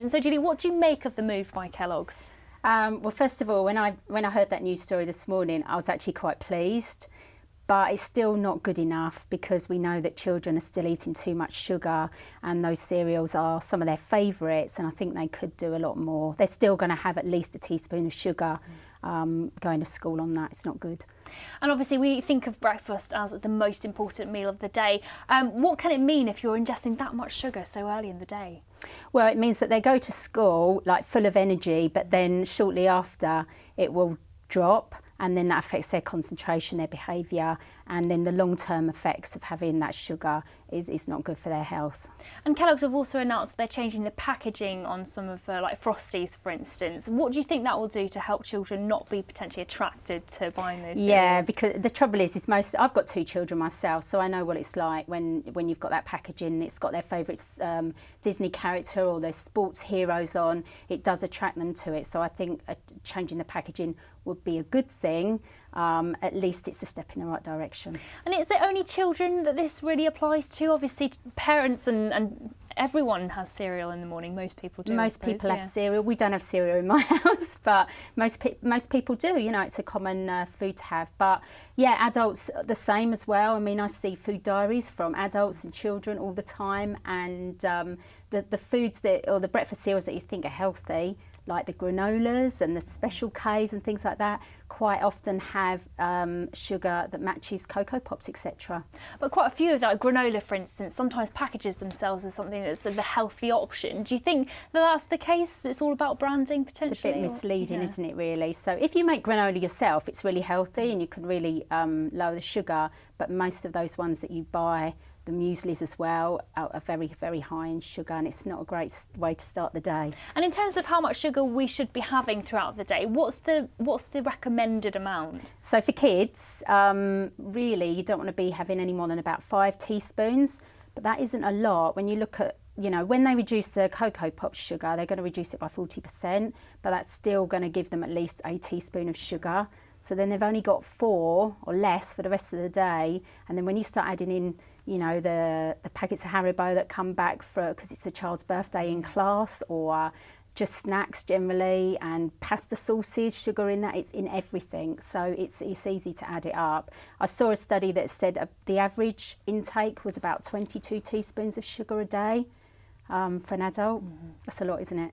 And so, Julie, what do you make of the move by Kellogg's? Well, first of all, when I heard that news story this morning, I was actually quite pleased. But it's still not good enough because we know that children are still eating too much sugar, and those cereals are some of their favourites, and I think they could do a lot more. They're still going to have at least a teaspoon of sugar going to school on that. It's not good. And obviously we think of breakfast as the most important meal of the day. What can it mean if you're ingesting that much sugar so early in the day? Well, it means that they go to school like full of energy, but then shortly after it will drop, and then that affects their concentration, their behaviour, and then the long-term effects of having that sugar is not good for their health. And Kellogg's have also announced they're changing the packaging on some of like Frosties, for instance. What do you think that will do to help children not be potentially attracted to buying those cereals? Yeah, because the trouble is I've got 2 children myself, so I know what it's like when you've got that packaging. It's got their favourite Disney character or their sports heroes on. It does attract them to it. So I think changing the packaging would be a good thing. At least it's a step in the right direction. And is it only children that this really applies to? Obviously parents and everyone has cereal in the morning. Most people do. Most people have cereal. We don't have cereal in my house, but most people do. You know, it's a common food to have. But yeah, adults the same as well. I mean, I see food diaries from adults and children all the time, and the foods or the breakfast cereals that you think are healthy, like the granolas and the Special Ks and things like that, quite often have sugar that matches Cocoa Pops, etc. But quite a few of that, granola for instance, sometimes packages themselves as something that's the healthy option. Do you think that that's the case? It's all about branding potentially? It's a bit misleading, isn't it, really? So if you make granola yourself, it's really healthy and you can really lower the sugar, but most of those ones that you buy, the mueslis as well, are very, very high in sugar, and it's not a great way to start the day. And in terms of how much sugar we should be having throughout the day, what's the recommended amount? So for kids, really you don't want to be having any more than about 5 teaspoons, but that isn't a lot. When you look at, you know, when they reduce the Cocoa Pops sugar, they're going to reduce it by 40%, but that's still going to give them at least a teaspoon of sugar. So then they've only got 4 or less for the rest of the day, and then when you start adding in, you know, the packets of Haribo that come back because it's the child's birthday in class, or just snacks generally, and pasta sauces, sugar in that, it's in everything. So it's easy to add it up. I saw a study that said the average intake was about 22 teaspoons of sugar a day for an adult. That's a lot, isn't it?